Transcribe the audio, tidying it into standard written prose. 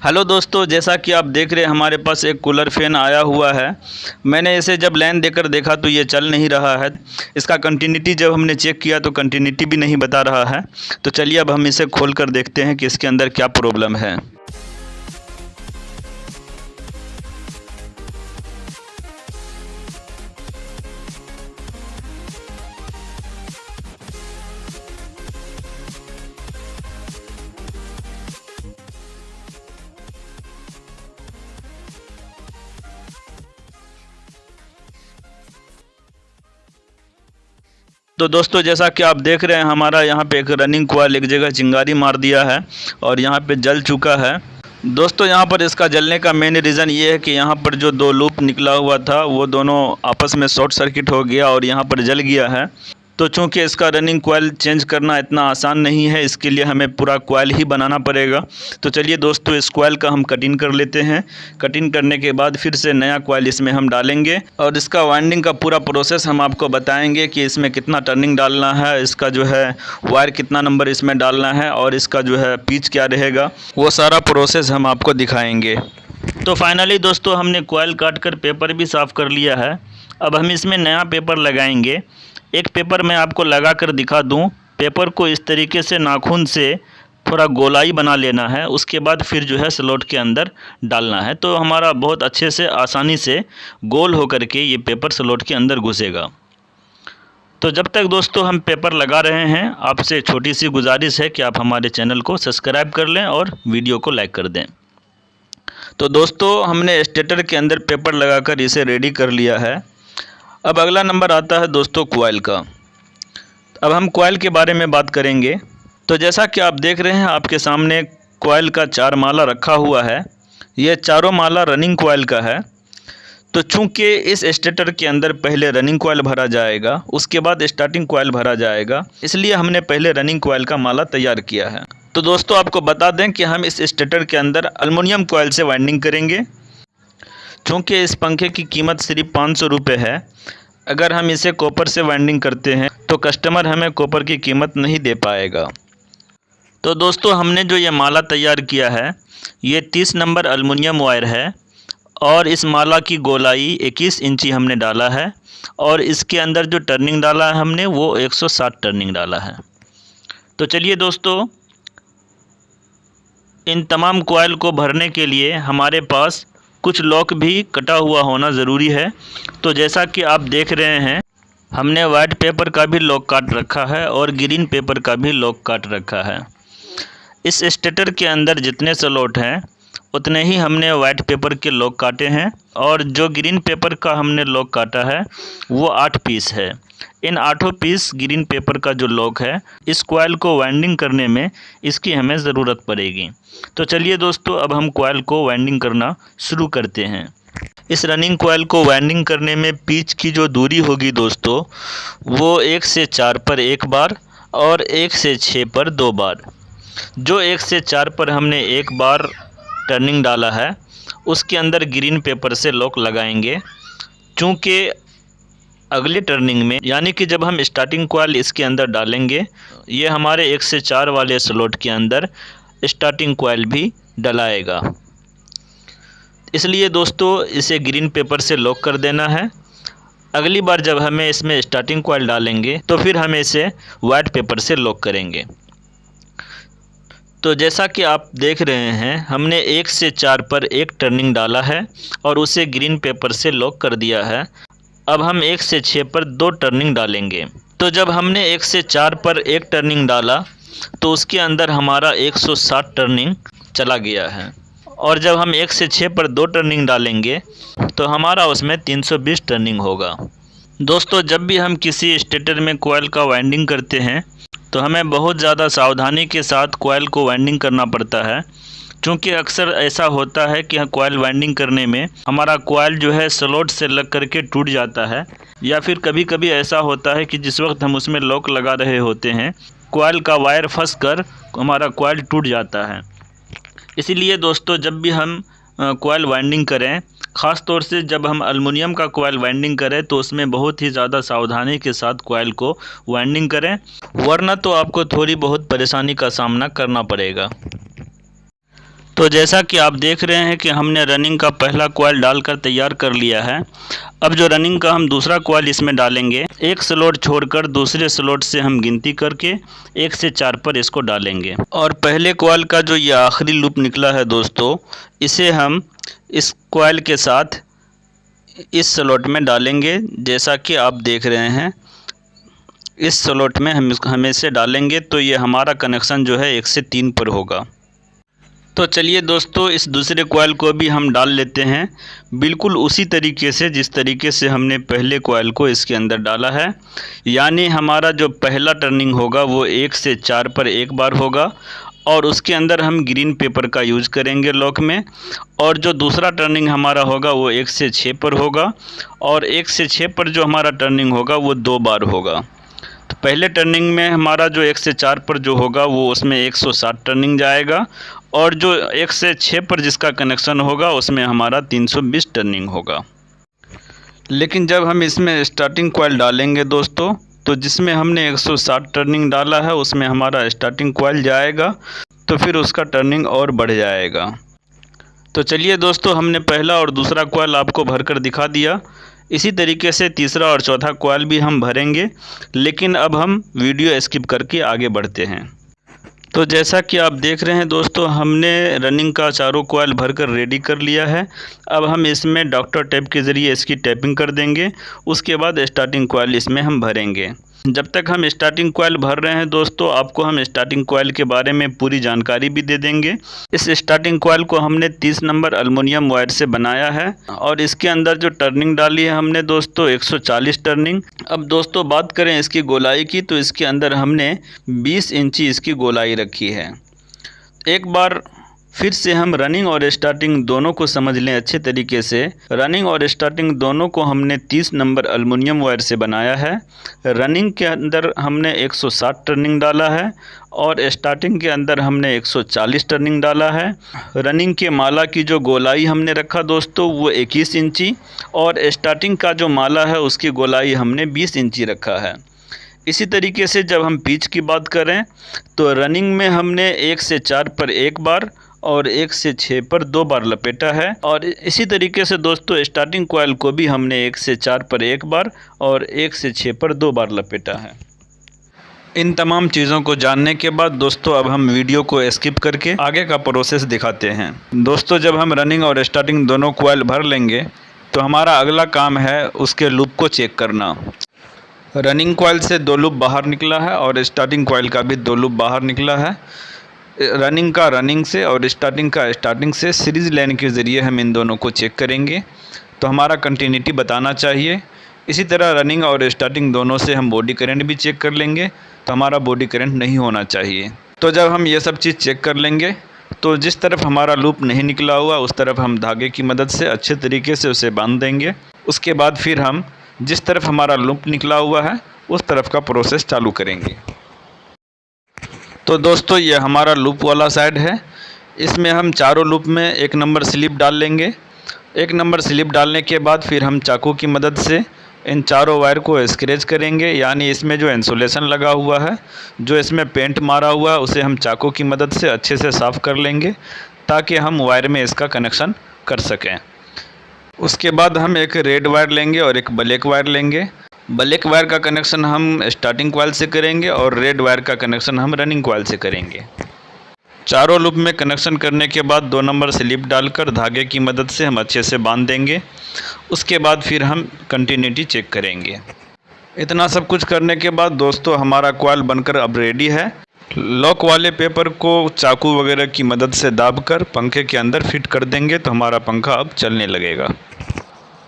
Hello दोस्तों, जैसा कि आप देख रहे हैं हमारे पास एक कूलर फ़ैन आया हुआ है। मैंने इसे जब लाइन देकर देखा तो ये चल नहीं रहा है। इसका कंटिन्यूटी जब हमने चेक किया तो कंटिन्यूटी भी नहीं बता रहा है। तो चलिए अब हम इसे खोल कर देखते हैं कि इसके अंदर क्या प्रॉब्लम है। तो दोस्तों, जैसा कि आप देख रहे हैं हमारा यहाँ पे एक रनिंग कॉइल एक जगह चिंगारी मार दिया है और यहाँ पे जल चुका है। दोस्तों, यहाँ पर इसका जलने का मेन रीज़न ये है कि यहाँ पर जो दो लूप निकला हुआ था वो दोनों आपस में शॉर्ट सर्किट हो गया और यहाँ पर जल गया है। तो चूँकि इसका रनिंग कॉइल चेंज करना इतना आसान नहीं है, इसके लिए हमें पूरा कॉइल ही बनाना पड़ेगा। तो चलिए दोस्तों, इस कॉइल का हम कटिंग कर लेते हैं। कटिंग करने के बाद फिर से नया कॉइल इसमें हम डालेंगे और इसका वाइंडिंग का पूरा प्रोसेस हम आपको बताएंगे कि इसमें कितना टर्निंग डालना है, इसका जो है वायर कितना नंबर इसमें डालना है और इसका जो है पिच क्या रहेगा, वो सारा प्रोसेस हम आपको दिखाएंगे। तो फाइनली दोस्तों, हमने कॉइल काट कर पेपर भी साफ़ कर लिया है। अब हम इसमें नया पेपर लगाएंगे। एक पेपर मैं आपको लगा कर दिखा दूं। पेपर को इस तरीके से नाखून से थोड़ा गोलाई बना लेना है, उसके बाद फिर जो है स्लॉट के अंदर डालना है। तो हमारा बहुत अच्छे से आसानी से गोल होकर के ये पेपर स्लॉट के अंदर घुसेगा। तो जब तक दोस्तों हम पेपर लगा रहे हैं, आपसे छोटी सी गुजारिश है कि आप हमारे चैनल को सब्सक्राइब कर लें और वीडियो को लाइक कर दें। तो दोस्तों, हमने स्टेटर के अंदर पेपर लगाकर इसे रेडी कर लिया है। अब अगला नंबर आता है दोस्तों कॉइल का। अब हम कॉइल के बारे में बात करेंगे। तो जैसा कि आप देख रहे हैं आपके सामने कॉइल का 4 माला रखा हुआ है। ये चारों माला रनिंग कॉइल का है। तो चूंकि इस स्टेटर के अंदर पहले रनिंग कॉइल भरा जाएगा, उसके बाद स्टार्टिंग कॉइल भरा जाएगा, इसलिए हमने पहले रनिंग कॉइल का माला तैयार किया है। तो दोस्तों, आपको बता दें कि हम इस स्टेटर के अंदर एल्युमिनियम कॉइल से वाइंडिंग करेंगे। चूँकि इस पंखे की कीमत सिर्फ 500 रुपये है। अगर हम इसे कॉपर से वाइंडिंग करते हैं तो कस्टमर हमें कॉपर की कीमत नहीं दे पाएगा। तो दोस्तों, हमने जो ये माला तैयार किया है, ये 30 नंबर एल्युमिनियम वायर है और इस माला की गोलाई 21 इंची हमने डाला है और इसके अंदर जो टर्निंग डाला है हमने वो 160 टर्निंग डाला है। तो चलिए दोस्तों, इन तमाम कॉइल को भरने के लिए हमारे पास कुछ लॉक भी कटा हुआ होना ज़रूरी है। तो जैसा कि आप देख रहे हैं, हमने वाइट पेपर का भी लॉक काट रखा है और ग्रीन पेपर का भी लॉक काट रखा है। इस स्टेटर के अंदर जितने स्लॉट हैं उतने ही हमने वाइट पेपर के लॉक काटे हैं और जो ग्रीन पेपर का हमने लॉक काटा है वो 8 पीस है। इन 8 पीस ग्रीन पेपर का जो लॉक है, इस कॉइल को वाइंडिंग करने में इसकी हमें ज़रूरत पड़ेगी। तो चलिए दोस्तों, अब हम कॉइल को वाइंडिंग करना शुरू करते हैं। इस रनिंग कॉइल को वाइंडिंग करने में पिच की जो दूरी होगी दोस्तों, वो 1 से 4 पर एक बार और 1 से 6 पर 2 बार। जो 1 से 4 पर हमने एक बार टर्निंग डाला है, उसके अंदर ग्रीन पेपर से लॉक लगाएंगे। चूँकि अगले टर्निंग में, यानी कि जब हम स्टार्टिंग कॉइल इसके अंदर डालेंगे, ये हमारे 1 से 4 वाले स्लॉट के अंदर स्टार्टिंग कॉइल भी डलाएगा। इसलिए दोस्तों, इसे ग्रीन पेपर से लॉक कर देना है। अगली बार जब हमें इसमें स्टार्टिंग कॉइल डालेंगे तो फिर हम इसे वाइट पेपर से लॉक करेंगे। तो जैसा कि आप देख रहे हैं, हमने 1 से 4 पर एक टर्निंग डाला है और उसे ग्रीन पेपर से लॉक कर दिया है। अब हम 1 से 6 पर 2 टर्निंग डालेंगे। तो जब हमने 1 से 4 पर एक टर्निंग डाला तो उसके अंदर हमारा 160 टर्निंग चला गया है और जब हम 1 से 6 पर 2 टर्निंग डालेंगे तो हमारा उसमें 320 टर्निंग होगा। दोस्तों, जब भी हम किसी स्टेटर में कॉइल का वाइंडिंग करते हैं तो हमें बहुत ज़्यादा सावधानी के साथ कॉइल को वाइंडिंग करना पड़ता है। क्योंकि अक्सर ऐसा होता है कि कॉइल वाइंडिंग करने में हमारा कॉइल जो है स्लॉट से लग करके टूट जाता है, या फिर कभी कभी ऐसा होता है कि जिस वक्त हम उसमें लॉक लगा रहे होते हैं, कॉइल का वायर फंस कर हमारा कॉइल टूट जाता है। इसीलिए दोस्तों, जब भी हम कॉइल वाइंडिंग करें, ख़ास तौर से जब हम एल्युमिनियम का कॉइल वाइंडिंग करें, तो उसमें बहुत ही ज़्यादा सावधानी के साथ कॉइल को वाइंडिंग करें, वरना तो आपको थोड़ी बहुत परेशानी का सामना करना पड़ेगा। तो जैसा कि आप देख रहे हैं कि हमने रनिंग का पहला कॉइल डालकर तैयार कर लिया है। अब जो रनिंग का हम दूसरा कॉइल इसमें डालेंगे, एक स्लॉट छोड़कर दूसरे स्लॉट से हम गिनती करके 1 से 4 पर इसको डालेंगे। और पहले कॉइल का जो ये आखिरी लूप निकला है दोस्तों, इसे हम इस कॉइल के साथ इस स्लॉट में डालेंगे। जैसा कि आप देख रहे हैं, इस स्लॉट में हम इसे डालेंगे तो ये हमारा कनेक्शन जो है 1 से 3 पर होगा। तो चलिए दोस्तों, इस दूसरे कॉइल को भी हम डाल लेते हैं, बिल्कुल उसी तरीके से जिस तरीके से हमने पहले कॉइल को इसके अंदर डाला है। यानी हमारा जो पहला टर्निंग होगा वो 1 से 4 पर एक बार होगा और उसके अंदर हम ग्रीन पेपर का यूज़ करेंगे लॉक में। और जो दूसरा टर्निंग हमारा होगा वो 1 से 6 पर होगा और 1 से 6 पर जो हमारा टर्निंग होगा वो 2 बार होगा। तो पहले टर्निंग में हमारा जो 1 से 4 पर जो होगा वो उसमें 160 टर्निंग जाएगा और जो 1 से 6 पर जिसका कनेक्शन होगा उसमें हमारा 320 टर्निंग होगा। लेकिन जब हम इसमें स्टार्टिंग कॉइल डालेंगे दोस्तों, तो जिसमें हमने 160 टर्निंग डाला है उसमें हमारा स्टार्टिंग कॉइल जाएगा तो फिर उसका टर्निंग और बढ़ जाएगा। तो चलिए दोस्तों, हमने पहला और दूसरा कॉइल आपको भरकर दिखा दिया। इसी तरीके से तीसरा और चौथा कॉइल भी हम भरेंगे, लेकिन अब हम वीडियो स्किप करके आगे बढ़ते हैं। तो जैसा कि आप देख रहे हैं दोस्तों, हमने रनिंग का चारों कॉइल भरकर रेडी कर लिया है। अब हम इसमें डॉक्टर टेप के ज़रिए इसकी टैपिंग कर देंगे। उसके बाद स्टार्टिंग कॉइल इसमें हम भरेंगे। जब तक हम स्टार्टिंग कॉइल भर रहे हैं दोस्तों, आपको हम स्टार्टिंग कॉइल के बारे में पूरी जानकारी भी दे देंगे। इस स्टार्टिंग कॉइल को हमने 30 नंबर एल्युमिनियम वायर से बनाया है और इसके अंदर जो टर्निंग डाली है हमने दोस्तों 140 टर्निंग। अब दोस्तों बात करें इसकी गोलाई की, तो इसके अंदर हमने 20 इंची इसकी गोलाई रखी है। एक बार फिर से हम रनिंग और स्टार्टिंग दोनों को समझ लें अच्छे तरीके से। रनिंग और स्टार्टिंग दोनों को हमने 30 नंबर एल्युमिनियम वायर से बनाया है। रनिंग के अंदर हमने 160 टर्निंग डाला है और स्टार्टिंग के अंदर हमने 140 टर्निंग डाला है। रनिंग के माला की जो गोलाई हमने रखा दोस्तों वो 21 इंची और स्टार्टिंग का जो माला है उसकी गोलाई हमने 20 इंची रखा है। इसी तरीके से जब हम पिच की बात करें तो रनिंग में हमने 1 से 4 पर एक बार और 1 से 6 पर 2 बार लपेटा है। और इसी तरीके से दोस्तों स्टार्टिंग कॉइल को भी हमने 1 से 4 पर एक बार और 1 से 6 पर 2 बार लपेटा है। इन तमाम चीज़ों को जानने के बाद दोस्तों अब हम वीडियो को स्किप करके आगे का प्रोसेस दिखाते हैं। दोस्तों जब हम रनिंग और स्टार्टिंग दोनों कॉइल भर लेंगे तो हमारा अगला काम है उसके लूप को चेक करना। रनिंग कॉइल से 2 लूप बाहर निकला है और स्टार्टिंग कॉइल का भी 2 लूप बाहर निकला है। रनिंग का रनिंग से और स्टार्टिंग का स्टार्टिंग से सीरीज़ लाइन के ज़रिए हम इन दोनों को चेक करेंगे तो हमारा कंटिन्यूटी बताना चाहिए। इसी तरह रनिंग और स्टार्टिंग दोनों से हम बॉडी करंट भी चेक कर लेंगे तो हमारा बॉडी करंट नहीं होना चाहिए। तो जब हम ये सब चीज़ चेक कर लेंगे तो जिस तरफ हमारा लूप नहीं निकला हुआ उस तरफ हम धागे की मदद से अच्छे तरीके से उसे बांध देंगे। उसके बाद फिर हम जिस तरफ हमारा लूप निकला हुआ है उस तरफ का प्रोसेस चालू करेंगे। तो दोस्तों ये हमारा लूप वाला साइड है। इसमें हम चारों लूप में 1 नंबर स्लिप डाल लेंगे। 1 नंबर स्लिप डालने के बाद फिर हम चाकू की मदद से इन चारों वायर को स्क्रैच करेंगे। यानी इसमें जो इंसुलेशन लगा हुआ है, जो इसमें पेंट मारा हुआ है, उसे हम चाकू की मदद से अच्छे से साफ़ कर लेंगे ताकि हम वायर में इसका कनेक्शन कर सकें। उसके बाद हम एक रेड वायर लेंगे और एक ब्लैक वायर लेंगे। ब्लैक वायर का कनेक्शन हम स्टार्टिंग कॉइल से करेंगे और रेड वायर का कनेक्शन हम रनिंग कॉइल से करेंगे। चारों लूप में कनेक्शन करने के बाद 2 नंबर स्लिप डालकर धागे की मदद से हम अच्छे से बांध देंगे। उसके बाद फिर हम कंटिन्यूटी चेक करेंगे। इतना सब कुछ करने के बाद दोस्तों हमारा कॉइल बनकर अब रेडी है। लॉक वाले पेपर को चाकू वगैरह की मदद से दाबकर पंखे के अंदर फिट कर देंगे तो हमारा पंखा अब चलने लगेगा।